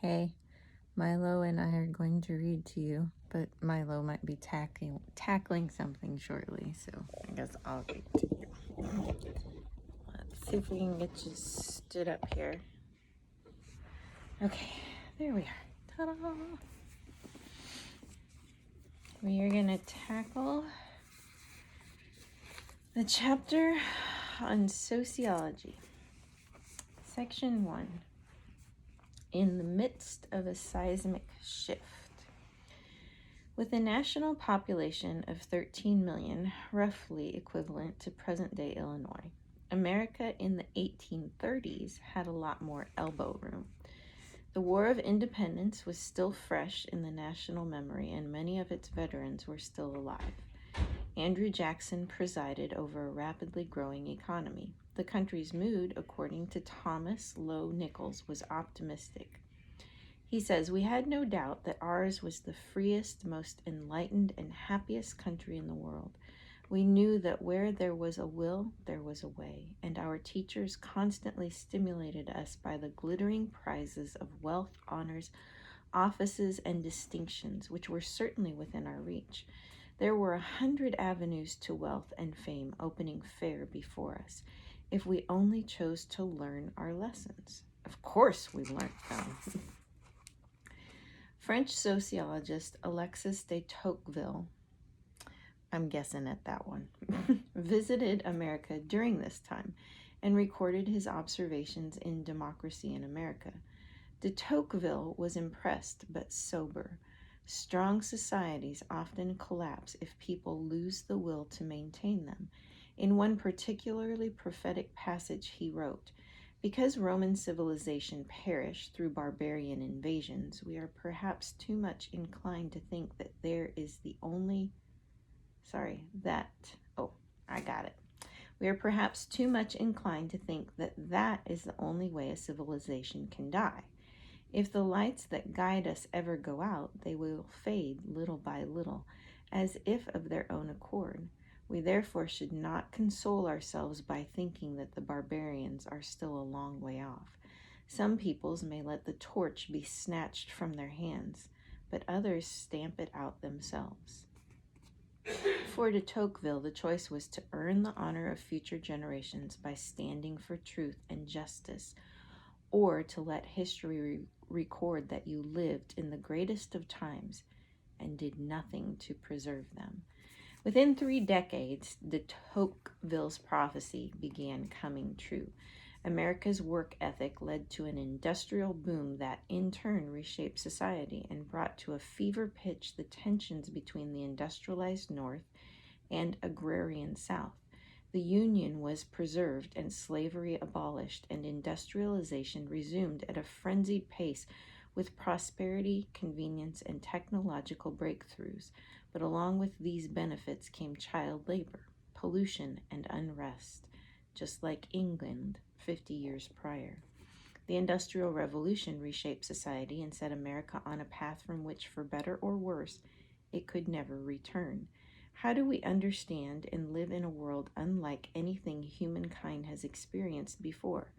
Hey, Milo and I are going to read to you, but Milo might be tackling something shortly, so I guess I'll read to you. Let's see if we can get you stood up here. Okay, there we are. Ta-da! We are going to tackle the chapter on sociology. Section 1. In the midst of a seismic shift. With a national population of 13 million, roughly equivalent to present-day Illinois, America in the 1830s had a lot more elbow room. The War of Independence was still fresh in the national memory, and many of its veterans were still alive. Andrew Jackson presided over a rapidly growing economy. The country's mood, according to Thomas Lowe Nichols, was optimistic. He says, "We had no doubt that ours was the freest, most enlightened, and happiest country in the world. We knew that where there was a will, there was a way, and our teachers constantly stimulated us by the glittering prizes of wealth, honors, offices, and distinctions, which were certainly within our reach. There were 100 avenues to wealth and fame opening fair before us, if we only chose to learn our lessons. Of course we learnt them." French sociologist Alexis de Tocqueville, I'm guessing at that one, visited America during this time and recorded his observations in Democracy in America. De Tocqueville was impressed but sober. Strong societies often collapse if people lose the will to maintain them. In one particularly prophetic passage he wrote, "Because Roman civilization perished through barbarian invasions, we are perhaps too much inclined to think that We are perhaps too much inclined to think that that is the only way a civilization can die. If the lights that guide us ever go out, they will fade little by little, as if of their own accord. We therefore should not console ourselves by thinking that the barbarians are still a long way off. Some peoples may let the torch be snatched from their hands, but others stamp it out themselves." For de Tocqueville, the choice was to earn the honor of future generations by standing for truth and justice, or to let history record that you lived in the greatest of times and did nothing to preserve them. Within 3 decades, de Tocqueville's prophecy began coming true. America's work ethic led to an industrial boom that in turn reshaped society and brought to a fever pitch the tensions between the industrialized North and agrarian South. The Union was preserved and slavery abolished, and industrialization resumed at a frenzied pace with prosperity, convenience, and technological breakthroughs. But along with these benefits came child labor, pollution, and unrest, just like England 50 years prior. The Industrial Revolution reshaped society and set America on a path from which, for better or worse, it could never return. How do we understand and live in a world unlike anything humankind has experienced before?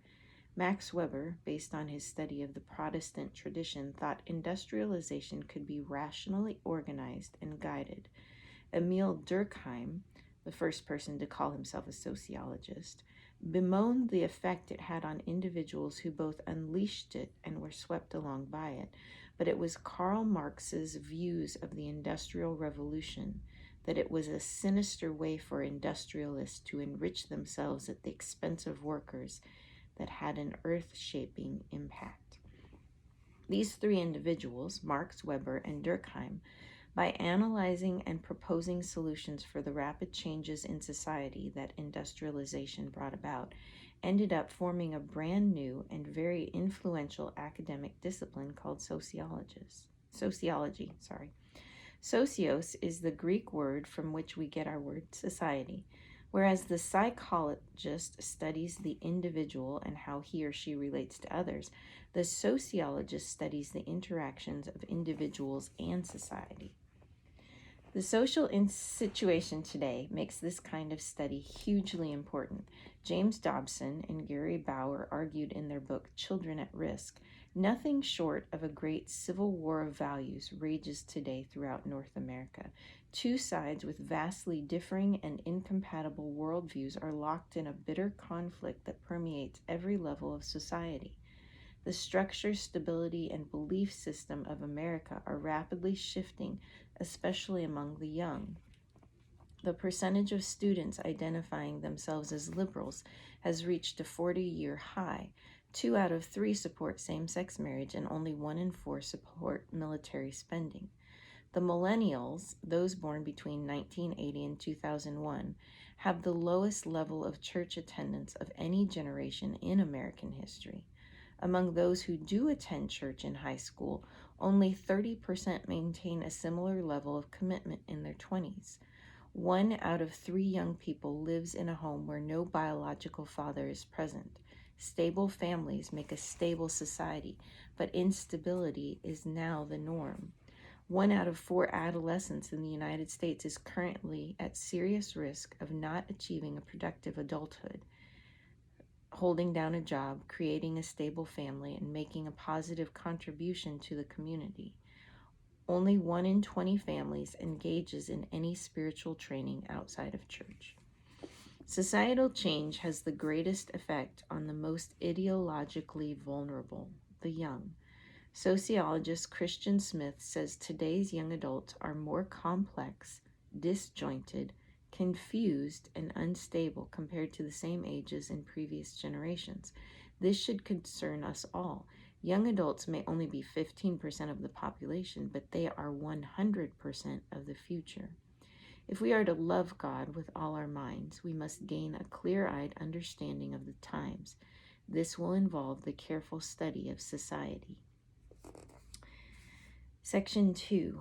Max Weber, based on his study of the Protestant tradition, thought industrialization could be rationally organized and guided. Emil Durkheim, the first person to call himself a sociologist, bemoaned the effect it had on individuals who both unleashed it and were swept along by it. But it was Karl Marx's views of the Industrial Revolution, that it was a sinister way for industrialists to enrich themselves at the expense of workers, that had an earth-shaping impact. These 3 individuals, Marx, Weber, and Durkheim, by analyzing and proposing solutions for the rapid changes in society that industrialization brought about, ended up forming a brand new and very influential academic discipline called sociology. Socios is the Greek word from which we get our word society. Whereas the psychologist studies the individual and how he or she relates to others, the sociologist studies the interactions of individuals and society. The situation today makes this kind of study hugely important. James Dobson and Gary Bauer argued in their book Children at Risk, nothing short of a great civil war of values rages today throughout North America. Two sides with vastly differing and incompatible worldviews are locked in a bitter conflict that permeates every level of society. The structure, stability, and belief system of America are rapidly shifting, especially among the young. The percentage of students identifying themselves as liberals has reached a 40-year high. 2 out of 3 support same-sex marriage, and only 1 in 4 support military spending. The millennials, those born between 1980 and 2001, have the lowest level of church attendance of any generation in American history. Among those who do attend church in high school, only 30% maintain a similar level of commitment in their 20s. 1 out of 3 young people lives in a home where no biological father is present. Stable families make a stable society, but instability is now the norm. 1 out of 4 adolescents in the United States is currently at serious risk of not achieving a productive adulthood, holding down a job, creating a stable family, and making a positive contribution to the community. Only 1 in 20 families engages in any spiritual training outside of church. Societal change has the greatest effect on the most ideologically vulnerable, the young. Sociologist Christian Smith says today's young adults are more complex, disjointed, confused, and unstable compared to the same ages in previous generations. This should concern us all. Young adults may only be 15% of the population, but they are 100% of the future. If we are to love God with all our minds, we must gain a clear-eyed understanding of the times. This will involve the careful study of society. Section 2.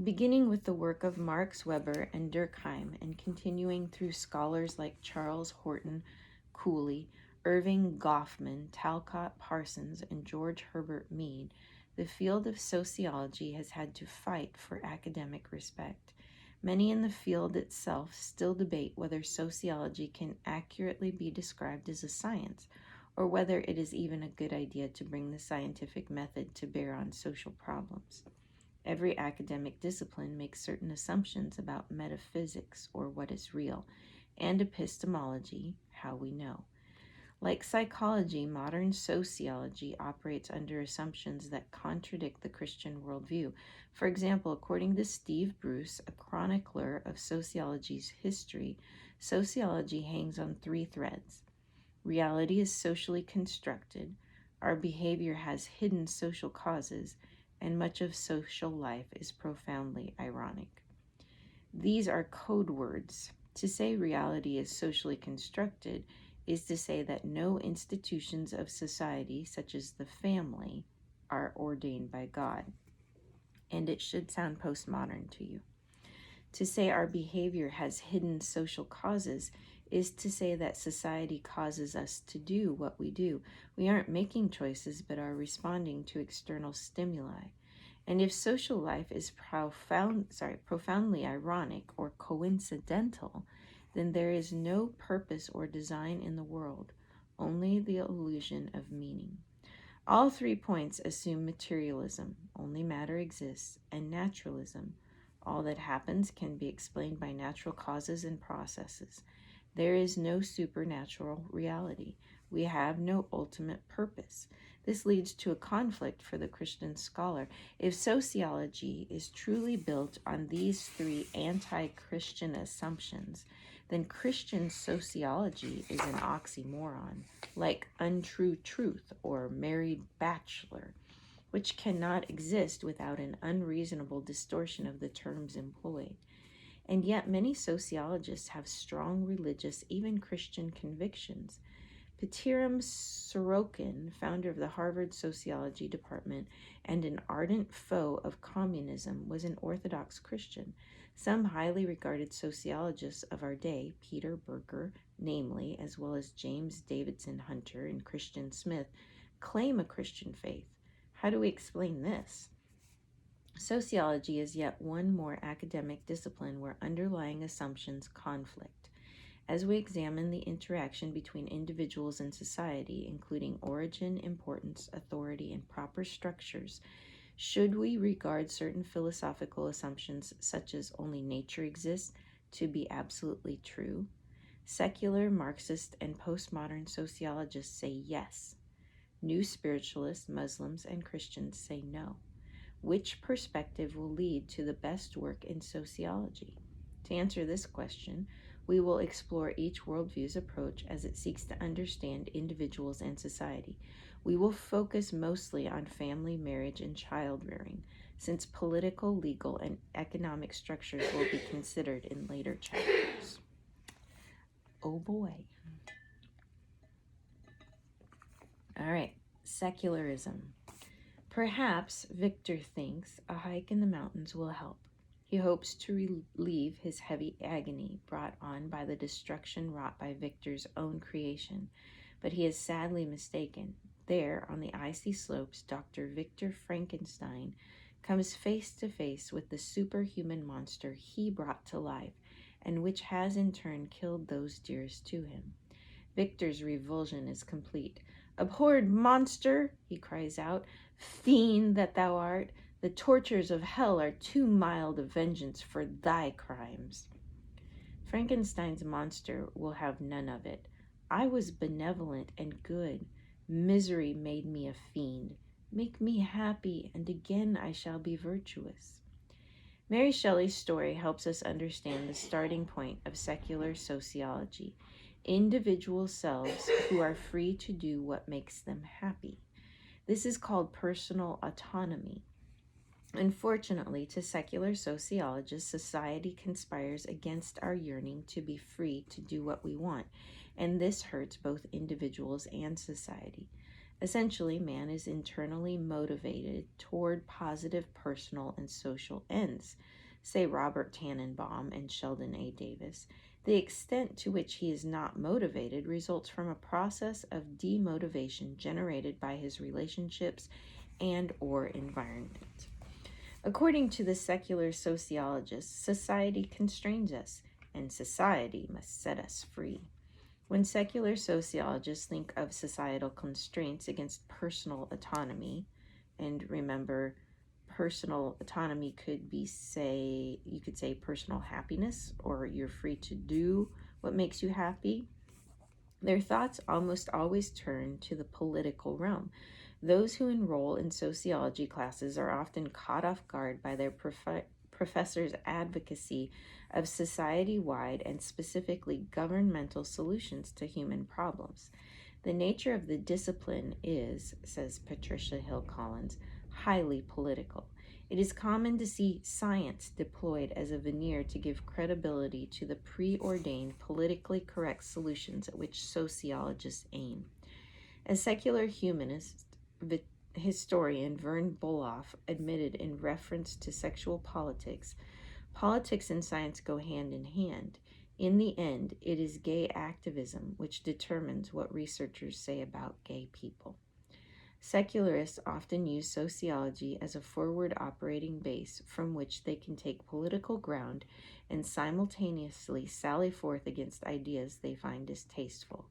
Beginning with the work of Marx, Weber, and Durkheim, and continuing through scholars like Charles Horton, Cooley, Irving Goffman, Talcott Parsons, and George Herbert Mead, the field of sociology has had to fight for academic respect. Many in the field itself still debate whether sociology can accurately be described as a science, or whether it is even a good idea to bring the scientific method to bear on social problems. Every academic discipline makes certain assumptions about metaphysics, or what is real, and epistemology, how we know. Like psychology, modern sociology operates under assumptions that contradict the Christian worldview. For example, according to Steve Bruce, a chronicler of sociology's history, sociology hangs on 3 threads. Reality is socially constructed, our behavior has hidden social causes, and much of social life is profoundly ironic. These are code words. To say reality is socially constructed is to say that no institutions of society, such as the family, are ordained by God. And it should sound postmodern to you. To say our behavior has hidden social causes is to say that society causes us to do what we do. We aren't making choices, but are responding to external stimuli. And if social life is profoundly ironic or coincidental, then there is no purpose or design in the world, only the illusion of meaning. All 3 points assume materialism, only matter exists, and naturalism, all that happens can be explained by natural causes and processes. There is no supernatural reality. We have no ultimate purpose. This leads to a conflict for the Christian scholar. If sociology is truly built on these 3 anti-Christian assumptions, then Christian sociology is an oxymoron, like untrue truth or married bachelor, which cannot exist without an unreasonable distortion of the terms employed. And yet many sociologists have strong religious, even Christian convictions. Patiram Sorokin, founder of the Harvard Sociology Department and an ardent foe of communism, was an Orthodox Christian. Some highly regarded sociologists of our day, Peter Berger, namely, as well as James Davidson Hunter and Christian Smith, claim a Christian faith. How do we explain this? Sociology is yet one more academic discipline where underlying assumptions conflict. As we examine the interaction between individuals and society, including origin, importance, authority, and proper structures, should we regard certain philosophical assumptions, such as only nature exists, to be absolutely true? Secular, Marxist, and postmodern sociologists say yes. New spiritualists, Muslims, and Christians say no. Which perspective will lead to the best work in sociology? To answer this question, we will explore each worldview's approach as it seeks to understand individuals and society. We will focus mostly on family, marriage, and child rearing, since political, legal, and economic structures will be considered in later chapters. Oh boy. All right, secularism. Perhaps, Victor thinks, a hike in the mountains will help. He hopes to relieve his heavy agony brought on by the destruction wrought by Victor's own creation, but he is sadly mistaken. There, on the icy slopes, Dr. Victor Frankenstein comes face to face with the superhuman monster he brought to life, and which has in turn killed those dearest to him. Victor's revulsion is complete. "Abhorred monster," he cries out, "fiend that thou art, the tortures of hell are too mild a vengeance for thy crimes." Frankenstein's monster will have none of it. "I was benevolent and good. Misery made me a fiend. Make me happy, and again I shall be virtuous." Mary Shelley's story helps us understand the starting point of secular sociology. Individual selves who are free to do what makes them happy. This is called personal autonomy. Unfortunately, to secular sociologists, society conspires against our yearning to be free to do what we want, and this hurts both individuals and society. Essentially, man is internally motivated toward positive personal and social ends, say Robert Tannenbaum and Sheldon A. Davis. The extent to which he is not motivated results from a process of demotivation generated by his relationships and or environment. According to the secular sociologists, society constrains us, and society must set us free. When secular sociologists think of societal constraints against personal autonomy, and remember, personal autonomy could be, you could say personal happiness, or you're free to do what makes you happy, their thoughts almost always turn to the political realm. Those who enroll in sociology classes are often caught off guard by their professors' advocacy of society-wide and specifically governmental solutions to human problems. The nature of the discipline is, says Patricia Hill Collins, highly political. It is common to see science deployed as a veneer to give credibility to the preordained politically correct solutions at which sociologists aim. As secular humanist historian Vern Bulloff admitted in reference to sexual politics, politics and science go hand in hand. In the end, it is gay activism which determines what researchers say about gay people. Secularists often use sociology as a forward operating base from which they can take political ground and simultaneously sally forth against ideas they find distasteful.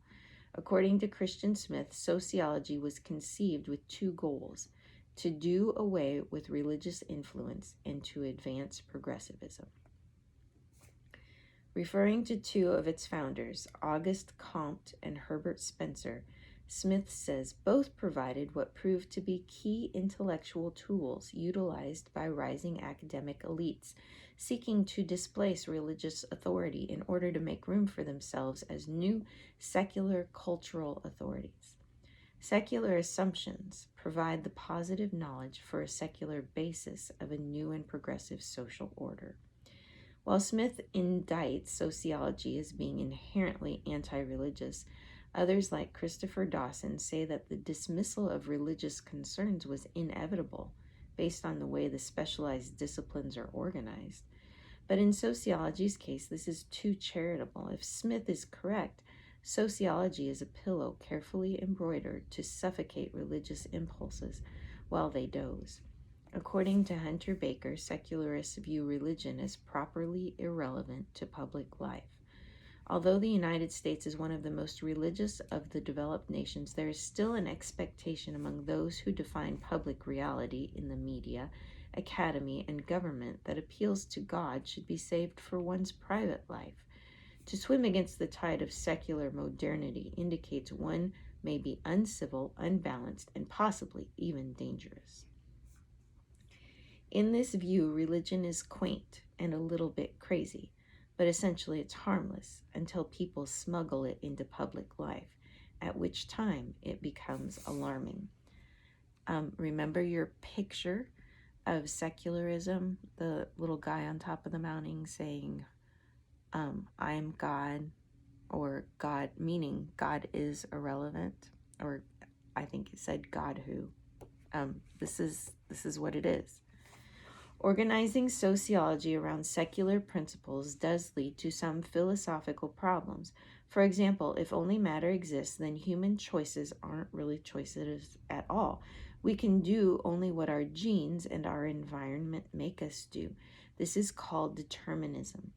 According to Christian Smith, sociology was conceived with two goals: to do away with religious influence and to advance progressivism. Referring to two of its founders, Auguste Comte and Herbert Spencer, Smith says both provided what proved to be key intellectual tools utilized by rising academic elites seeking to displace religious authority in order to make room for themselves as new secular cultural authorities. Secular assumptions provide the positive knowledge for a secular basis of a new and progressive social order. While Smith indicts sociology as being inherently anti-religious, others like Christopher Dawson say that the dismissal of religious concerns was inevitable based on the way the specialized disciplines are organized. But in sociology's case, this is too charitable. If Smith is correct, sociology is a pillow carefully embroidered to suffocate religious impulses while they doze. According to Hunter Baker, secularists view religion as properly irrelevant to public life. Although the United States is one of the most religious of the developed nations, there is still an expectation among those who define public reality in the media, academy, and government that appeals to God should be saved for one's private life. To swim against the tide of secular modernity indicates one may be uncivil, unbalanced, and possibly even dangerous. In this view, religion is quaint and a little bit crazy, but essentially it's harmless until people smuggle it into public life, at which time it becomes alarming. Remember your picture of secularism, the little guy on top of the mountain saying, I am God, or God, meaning God is irrelevant, or I think it said God who. This is what it is. Organizing sociology around secular principles does lead to some philosophical problems. For example, if only matter exists, then human choices aren't really choices at all. We can do only what our genes and our environment make us do. This is called determinism.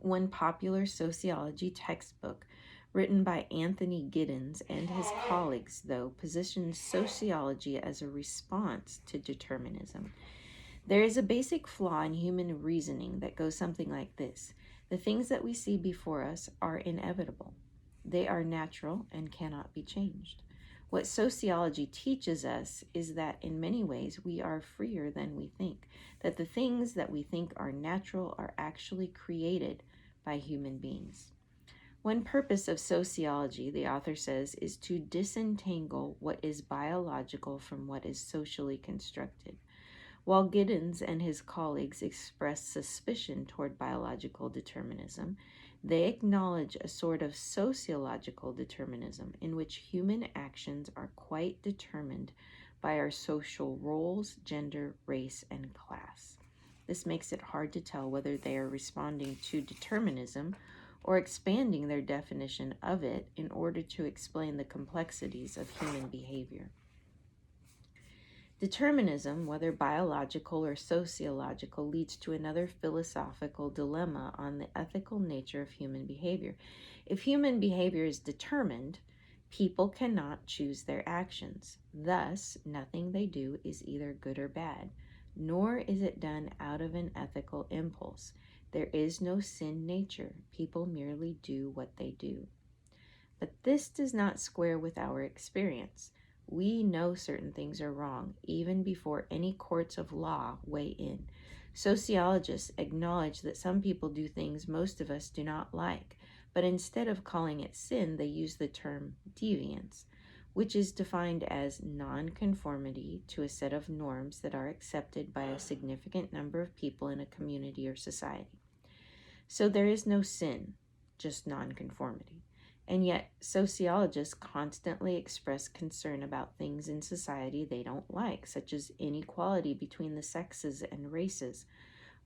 One popular sociology textbook, written by Anthony Giddens and his colleagues, though, positions sociology as a response to determinism. There is a basic flaw in human reasoning that goes something like this. The things that we see before us are inevitable. They are natural and cannot be changed. What sociology teaches us is that in many ways we are freer than we think, that the things that we think are natural are actually created by human beings. One purpose of sociology, the author says, is to disentangle what is biological from what is socially constructed. While Giddens and his colleagues express suspicion toward biological determinism, they acknowledge a sort of sociological determinism in which human actions are quite determined by our social roles, gender, race, and class. This makes it hard to tell whether they are responding to determinism or expanding their definition of it in order to explain the complexities of human behavior. Determinism, whether biological or sociological, leads to another philosophical dilemma on the ethical nature of human behavior. If human behavior is determined, people cannot choose their actions. Thus, nothing they do is either good or bad, nor is it done out of an ethical impulse. There is no sin nature. People merely do what they do. But this does not square with our experience. We know certain things are wrong, even before any courts of law weigh in. Sociologists acknowledge that some people do things most of us do not like, but instead of calling it sin, they use the term deviance, which is defined as nonconformity to a set of norms that are accepted by a significant number of people in a community or society. So there is no sin, just nonconformity. And yet, sociologists constantly express concern about things in society they don't like, such as inequality between the sexes and races.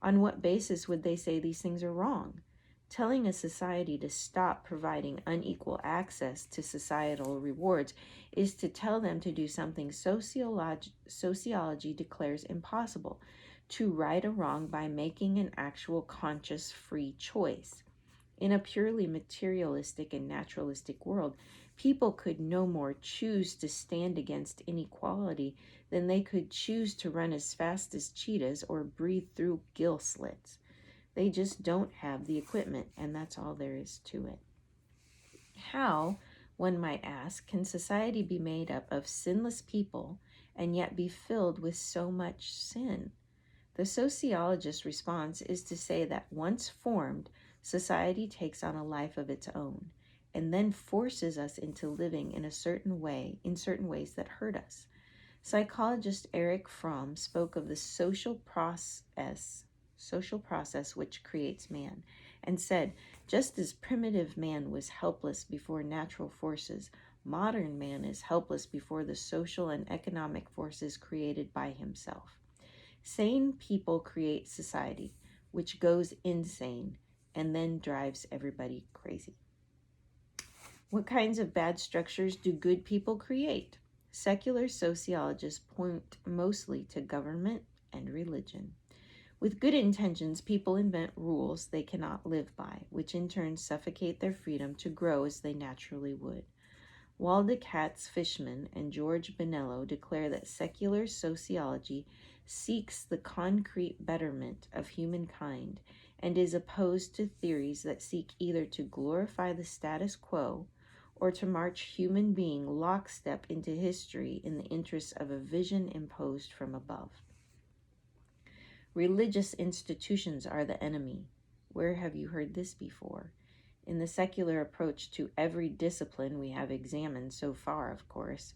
On what basis would they say these things are wrong? Telling a society to stop providing unequal access to societal rewards is to tell them to do something sociology declares impossible, to right a wrong by making an actual conscious free choice. In a purely materialistic and naturalistic world, people could no more choose to stand against inequality than they could choose to run as fast as cheetahs or breathe through gill slits. They just don't have the equipment, and that's all there is to it. How, one might ask, can society be made up of sinless people and yet be filled with so much sin? The sociologist's response is to say that once formed, society takes on a life of its own, and then forces us into living in certain ways that hurt us. Psychologist Erich Fromm spoke of the social process which creates man, and said, just as primitive man was helpless before natural forces, modern man is helpless before the social and economic forces created by himself. Sane people create society, which goes insane and then drives everybody crazy. What kinds of bad structures do good people create? secular sociologists point mostly to government and religion. With good intentions, people invent rules they cannot live by, which in turn suffocate their freedom to grow as they naturally would. Waldecat's Fishman and George Benello declare that secular sociology seeks the concrete betterment of humankind and is opposed to theories that seek either to glorify the status quo or to march human being lockstep into history in the interests of a vision imposed from above. Religious institutions are the enemy. Where have you heard this before? In the secular approach to every discipline we have examined so far, of course.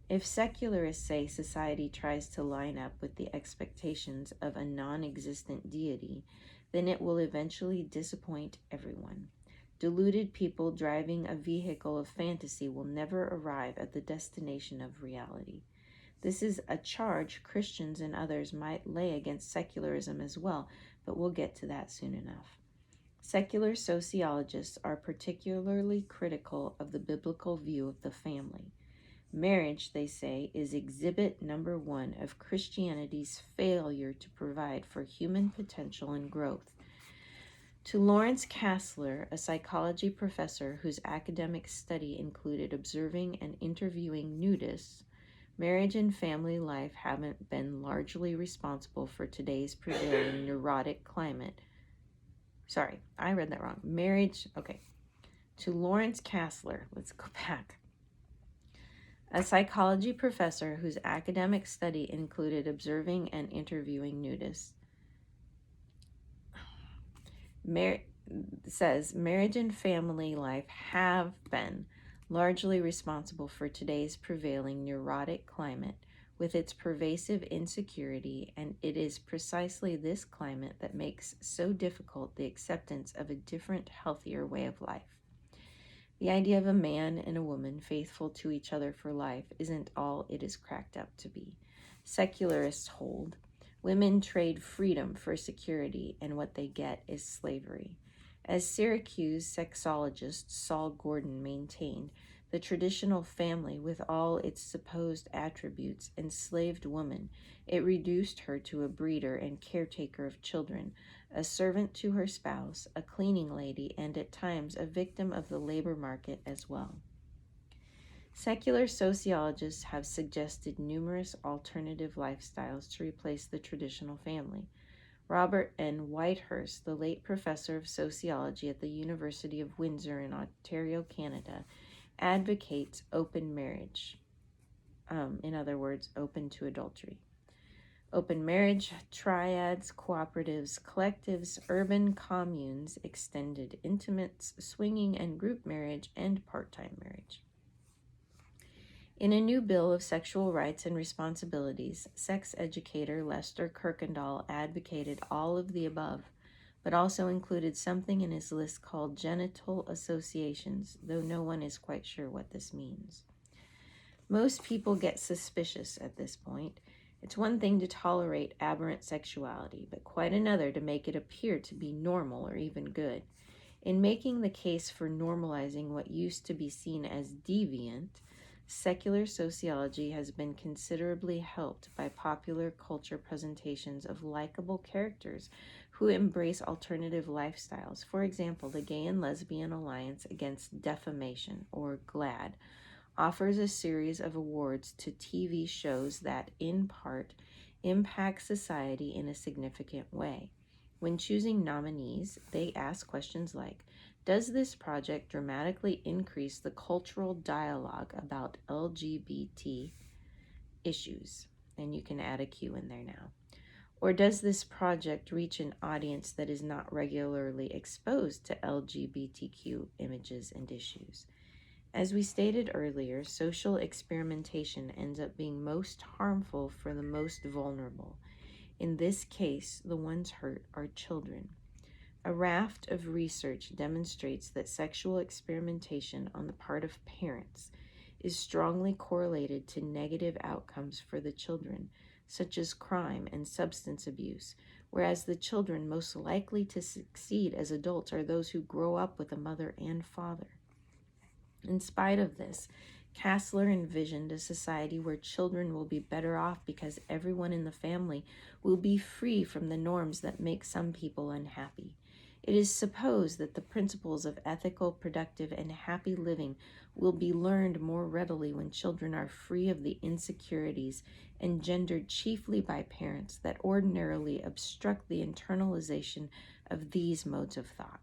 If secularists say society tries to line up with the expectations of a non-existent deity, then it will eventually disappoint everyone. Deluded people driving a vehicle of fantasy will never arrive at the destination of reality. This is a charge Christians and others might lay against secularism as well, but we'll get to that soon enough. Secular sociologists are particularly critical of the biblical view of the family. Marriage, they say, is exhibit number 1 of Christianity's failure to provide for human potential and growth. To Lawrence Kassler, a psychology professor whose academic study included observing and interviewing nudists, marriage and family life haven't been largely responsible for today's prevailing neurotic climate. Sorry, I read that wrong. To Lawrence Kassler, let's go back. A psychology professor whose academic study included observing and interviewing nudists, says marriage and family life have been largely responsible for today's prevailing neurotic climate with its pervasive insecurity, and it is precisely this climate that makes so difficult the acceptance of a different, healthier way of life. The idea of a man and a woman faithful to each other for life isn't all it is cracked up to be. Secularists hold women trade freedom for security, and what they get is slavery. As Syracuse sexologist Saul Gordon maintained, the traditional family, with all its supposed attributes, enslaved woman. It reduced her to a breeder and caretaker of children, a servant to her spouse, a cleaning lady, and at times a victim of the labor market as well. Secular sociologists have suggested numerous alternative lifestyles to replace the traditional family. Robert N. Whitehurst, the late professor of sociology at the University of Windsor in Ontario, Canada, advocates open marriage. In other words, open to adultery. Open marriage, triads, cooperatives, collectives, urban communes, extended intimates, swinging and group marriage, and part-time marriage. In a new bill of sexual rights and responsibilities, sex educator Lester Kirkendall advocated all of the above, but also included something in his list called genital associations, though no one is quite sure what this means. Most people get suspicious at this point. It's one thing to tolerate aberrant sexuality, but quite another to make it appear to be normal or even good. In making the case for normalizing what used to be seen as deviant, secular sociology has been considerably helped by popular culture presentations of likable characters who embrace alternative lifestyles. For example, the Gay and Lesbian Alliance Against Defamation, or GLAAD, offers a series of awards to TV shows that, in part, impact society in a significant way. When choosing nominees, they ask questions like, does this project dramatically increase the cultural dialogue about LGBT issues? And you can add a Q in there now. Or does this project reach an audience that is not regularly exposed to LGBTQ images and issues? As we stated earlier, social experimentation ends up being most harmful for the most vulnerable. In this case, the ones hurt are children. A raft of research demonstrates that sexual experimentation on the part of parents is strongly correlated to negative outcomes for the children, such as crime and substance abuse, whereas the children most likely to succeed as adults are those who grow up with a mother and father. In spite of this, Castler envisioned a society where children will be better off because everyone in the family will be free from the norms that make some people unhappy. It is supposed that the principles of ethical, productive, and happy living will be learned more readily when children are free of the insecurities engendered chiefly by parents that ordinarily obstruct the internalization of these modes of thought.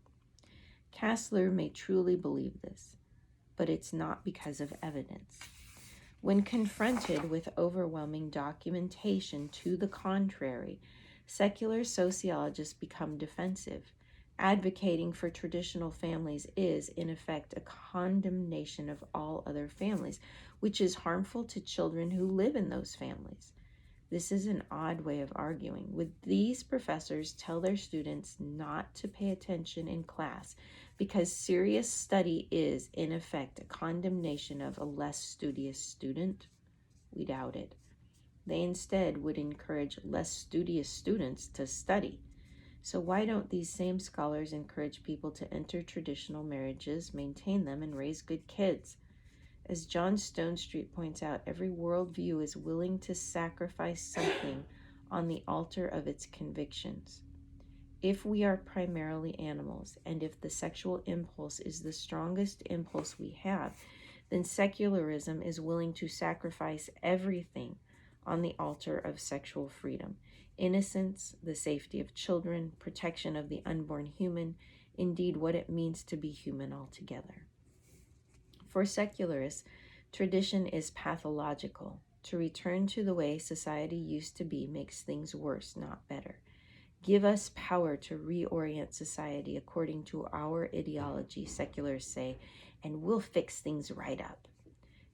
Castler may truly believe this, but it's not because of evidence. When confronted with overwhelming documentation to the contrary, secular sociologists become defensive. Advocating for traditional families is, in effect, a condemnation of all other families, which is harmful to children who live in those families. This is an odd way of arguing. Would these professors tell their students not to pay attention in class because serious study is, in effect, a condemnation of a less studious student? We doubt it. They instead would encourage less studious students to study. So why don't these same scholars encourage people to enter traditional marriages, maintain them, and raise good kids? As John Stonestreet points out, every worldview is willing to sacrifice something on the altar of its convictions. If we are primarily animals, and if the sexual impulse is the strongest impulse we have, then secularism is willing to sacrifice everything on the altar of sexual freedom. Innocence, the safety of children, protection of the unborn human, indeed what it means to be human altogether. For secularists, tradition is pathological. To return to the way society used to be makes things worse, not better. Give us power to reorient society according to our ideology, secularists say, and we'll fix things right up.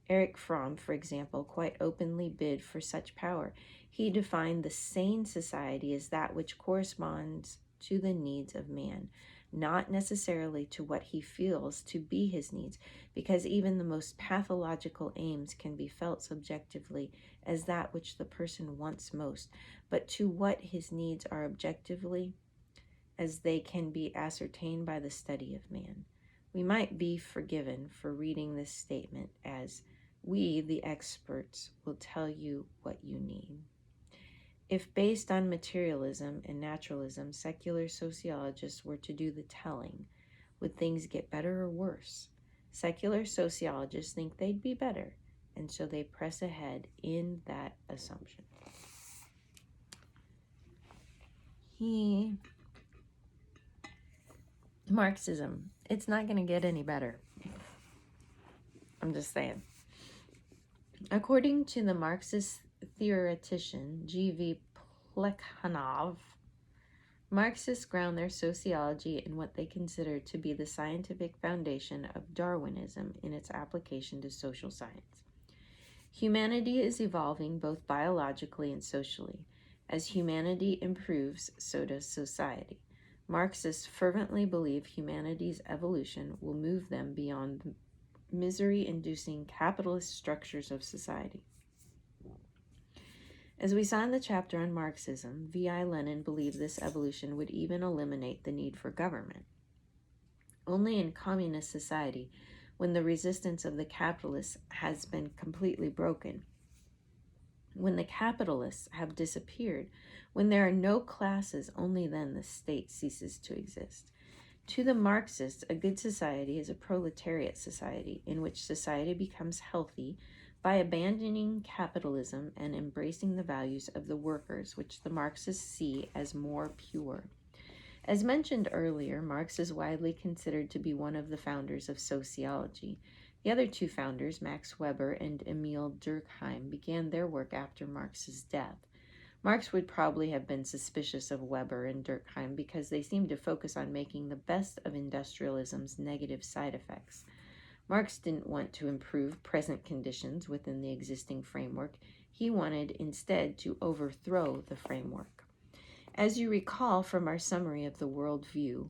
Erich Fromm, for example, quite openly bid for such power. He defined the sane society as that which corresponds to the needs of man, not necessarily to what he feels to be his needs, because even the most pathological aims can be felt subjectively as that which the person wants most, but to what his needs are objectively as they can be ascertained by the study of man. We might be forgiven for reading this statement as, we, the experts, will tell you what you need. If based on materialism and naturalism, secular sociologists were to do the telling, would things get better or worse? Secular sociologists think they'd be better, and so they press ahead in that assumption. Marxism, it's not going to get any better. I'm just saying. According to the Marxist theoretician G.V. Plekhanov, Marxists ground their sociology in what they consider to be the scientific foundation of Darwinism in its application to social science. Humanity is evolving both biologically and socially. As humanity improves, so does society. Marxists fervently believe humanity's evolution will move them beyond the misery-inducing capitalist structures of society. As we saw in the chapter on Marxism, V.I. Lenin believed this evolution would even eliminate the need for government. Only in communist society, when the resistance of the capitalists has been completely broken, when the capitalists have disappeared, when there are no classes, only then the state ceases to exist. To the Marxists, a good society is a proletariat society in which society becomes healthy by abandoning capitalism and embracing the values of the workers, which the Marxists see as more pure. As mentioned earlier, Marx is widely considered to be one of the founders of sociology. The other two founders, Max Weber and Emil Durkheim, began their work after Marx's death. Marx would probably have been suspicious of Weber and Durkheim because they seemed to focus on making the best of industrialism's negative side effects. Marx didn't want to improve present conditions within the existing framework. He wanted instead to overthrow the framework. As you recall from our summary of the worldview,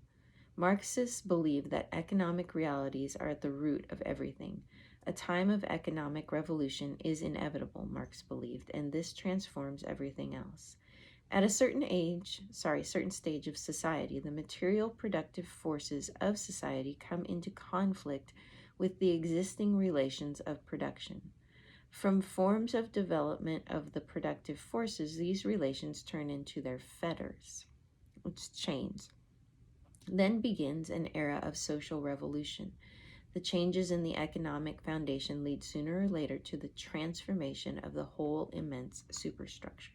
Marxists believe that economic realities are at the root of everything. A time of economic revolution is inevitable, Marx believed, and this transforms everything else. At a certain stage of society, the material productive forces of society come into conflict with the existing relations of production. From forms of development of the productive forces, these relations turn into their fetters, its chains. Then begins an era of social revolution. The changes in the economic foundation lead sooner or later to the transformation of the whole immense superstructure.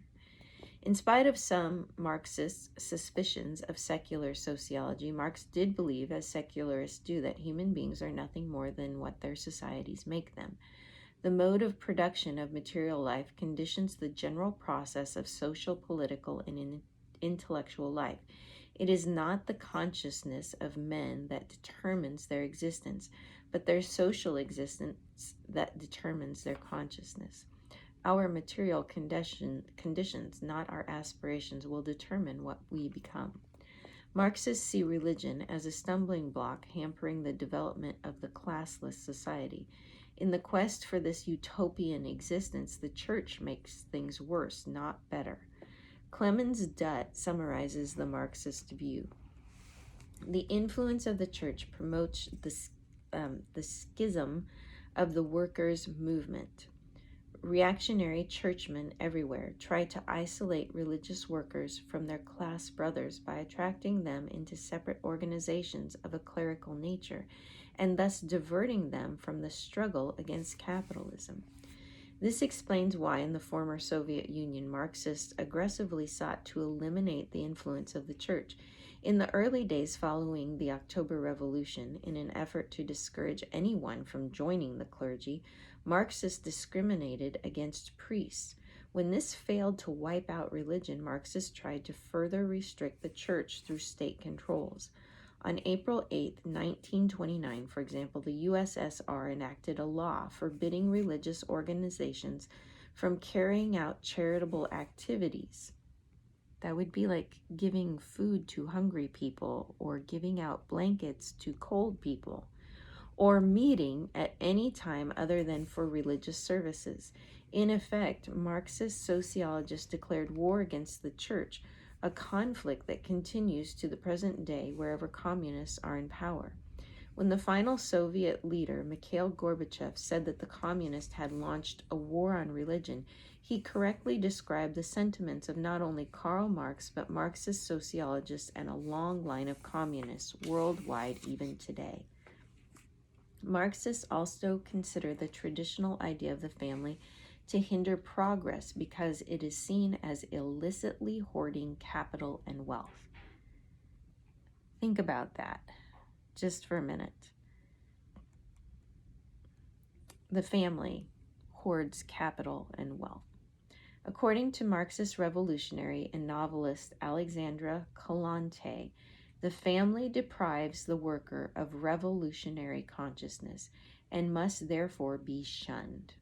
In spite of some Marxist suspicions of secular sociology, Marx did believe, as secularists do, that human beings are nothing more than what their societies make them. The mode of production of material life conditions the general process of social, political, and intellectual life. It is not the consciousness of men that determines their existence, but their social existence that determines their consciousness. Our material conditions, not our aspirations, will determine what we become. Marxists see religion as a stumbling block hampering the development of the classless society. In the quest for this utopian existence, the church makes things worse, not better. Clemens Dutt summarizes the Marxist view. The influence of the church promotes the schism of the workers' movement. Reactionary churchmen everywhere try to isolate religious workers from their class brothers by attracting them into separate organizations of a clerical nature, and thus diverting them from the struggle against capitalism. This explains why in the former Soviet Union, Marxists aggressively sought to eliminate the influence of the church. In the early days following the October Revolution, in an effort to discourage anyone from joining the clergy, Marxists discriminated against priests. When this failed to wipe out religion, Marxists tried to further restrict the church through state controls. On April 8, 1929, for example, the USSR enacted a law forbidding religious organizations from carrying out charitable activities. That would be like giving food to hungry people or giving out blankets to cold people, or meeting at any time other than for religious services. In effect, Marxist sociologists declared war against the church, a conflict that continues to the present day wherever communists are in power. When the final Soviet leader, Mikhail Gorbachev, said that the communists had launched a war on religion, he correctly described the sentiments of not only Karl Marx, but Marxist sociologists and a long line of communists worldwide even today. Marxists also consider the traditional idea of the family to hinder progress because it is seen as illicitly hoarding capital and wealth. Think about that just for a minute. The family hoards capital and wealth. According to Marxist revolutionary and novelist Alexandra Kollontai, the family deprives the worker of revolutionary consciousness and must therefore be shunned.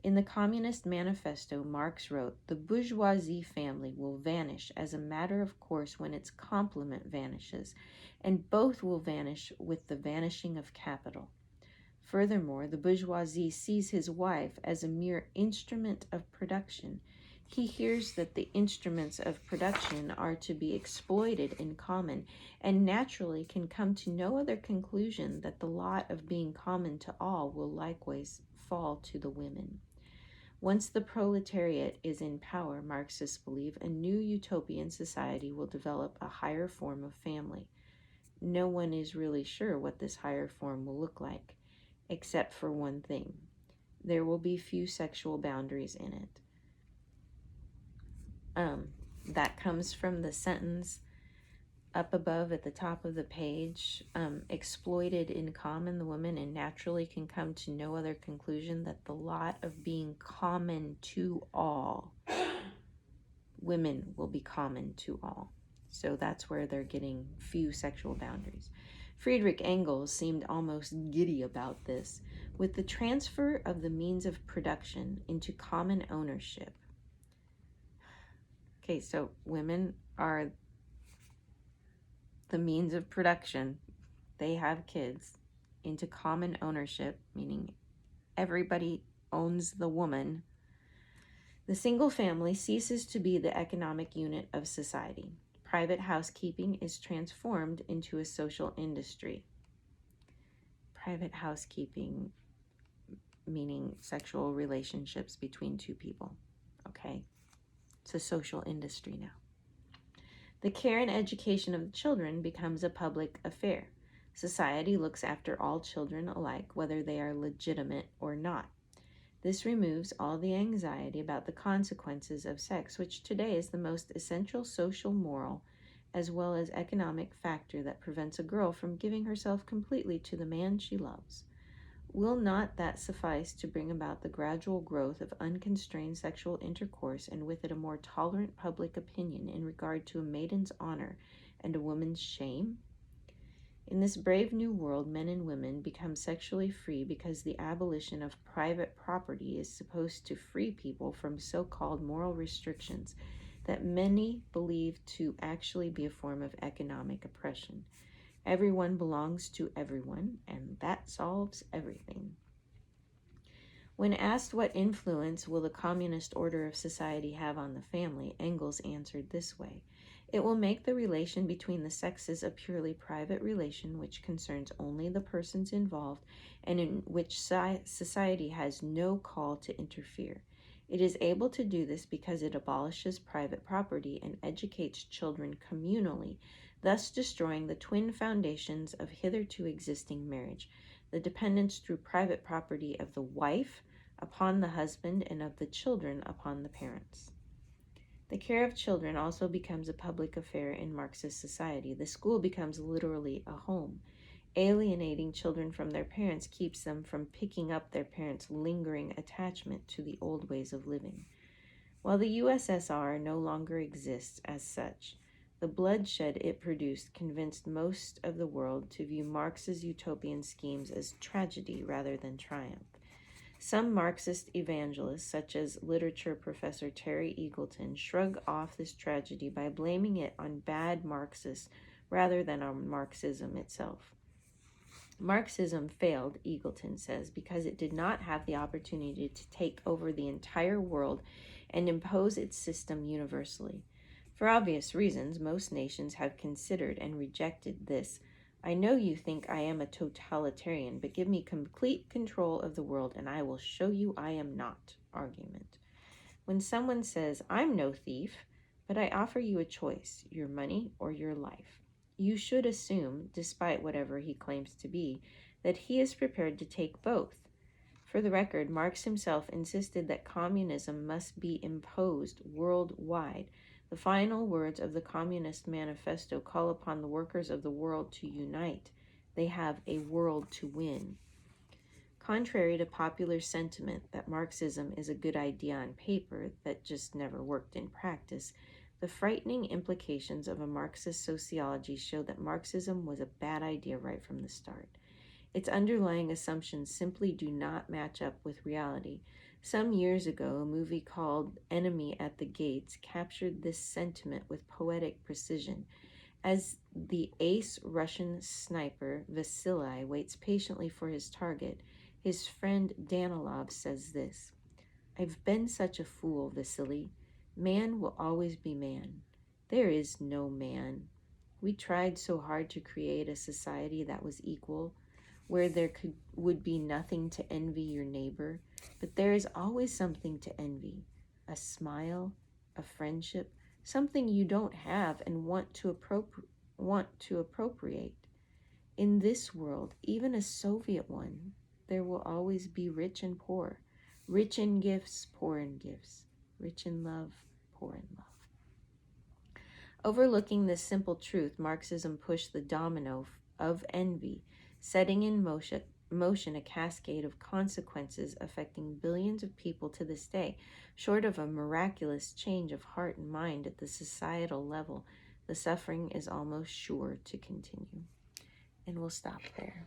In the Communist Manifesto, Marx wrote, "The bourgeoisie family will vanish as a matter of course when its complement vanishes, and both will vanish with the vanishing of capital." Furthermore, the bourgeoisie sees his wife as a mere instrument of production. He hears that the instruments of production are to be exploited in common, and naturally can come to no other conclusion that the lot of being common to all will likewise fall to the women. Once the proletariat is in power, Marxists believe a new utopian society will develop a higher form of family. No one is really sure what this higher form will look like, except for one thing: there will be few sexual boundaries in it. That comes from the sentence up above at the top of the page. Exploited in common, the women, and naturally can come to no other conclusion that the lot of being common to all, women will be common to all. So that's where they're getting few sexual boundaries. Friedrich Engels seemed almost giddy about this. With the transfer of the means of production into common ownership. Okay, so women are the means of production. They have kids into common ownership, meaning everybody owns the woman. The single family ceases to be the economic unit of society. Private housekeeping is transformed into a social industry. private housekeeping, meaning sexual relationships between two people. Okay? It's a social industry now. The care and education of the children becomes a public affair. Society looks after all children alike, whether they are legitimate or not. This removes all the anxiety about the consequences of sex, which today is the most essential social, moral, as well as economic factor that prevents a girl from giving herself completely to the man she loves. Will not that suffice to bring about the gradual growth of unconstrained sexual intercourse, and with it a more tolerant public opinion in regard to a maiden's honor and a woman's shame? In this brave new world, men and women become sexually free because the abolition of private property is supposed to free people from so-called moral restrictions that many believe to actually be a form of economic oppression. Everyone belongs to everyone, and that solves everything. When asked what influence will the communist order of society have on the family, Engels answered this way: it will make the relation between the sexes a purely private relation which concerns only the persons involved and in which society has no call to interfere. It is able to do this because it abolishes private property and educates children communally, thus destroying the twin foundations of hitherto existing marriage, the dependence through private property of the wife upon the husband and of the children upon the parents. The care of children also becomes a public affair in Marxist society. The school becomes literally a home. Alienating children from their parents keeps them from picking up their parents' lingering attachment to the old ways of living. While the USSR no longer exists as such, the bloodshed it produced convinced most of the world to view Marx's utopian schemes as tragedy rather than triumph. Some Marxist evangelists, such as literature professor Terry Eagleton, shrug off this tragedy by blaming it on bad Marxists rather than on Marxism itself. Marxism failed, Eagleton says, because it did not have the opportunity to take over the entire world and impose its system universally. For obvious reasons, most nations have considered and rejected this "I know you think I am a totalitarian, but give me complete control of the world and I will show you I am not" argument. When someone says, "I'm no thief, but I offer you a choice, your money or your life," you should assume, despite whatever he claims to be, that he is prepared to take both. For the record, Marx himself insisted that communism must be imposed worldwide. The final words of the Communist Manifesto call upon the workers of the world to unite. They have a world to win. Contrary to popular sentiment that Marxism is a good idea on paper that just never worked in practice, the frightening implications of a Marxist sociology show that Marxism was a bad idea right from the start. Its underlying assumptions simply do not match up with reality. Some years ago, a movie called Enemy at the Gates captured this sentiment with poetic precision. As the ace Russian sniper Vasily waits patiently for his target, his friend Danilov says this: "I've been such a fool, Vasily. Man will always be man. There is no man. We tried so hard to create a society that was equal, where there would be nothing to envy your neighbor, but there is always something to envy. A smile, a friendship, something you don't have and want to appropriate. In this world, even a Soviet one, there will always be rich and poor, rich in gifts, poor in gifts, rich in love, poor in love." Overlooking this simple truth, Marxism pushed the domino of envy, setting in motion a cascade of consequences affecting billions of people to this day. Short of a miraculous change of heart and mind at the societal level, the suffering is almost sure to continue. And we'll stop there.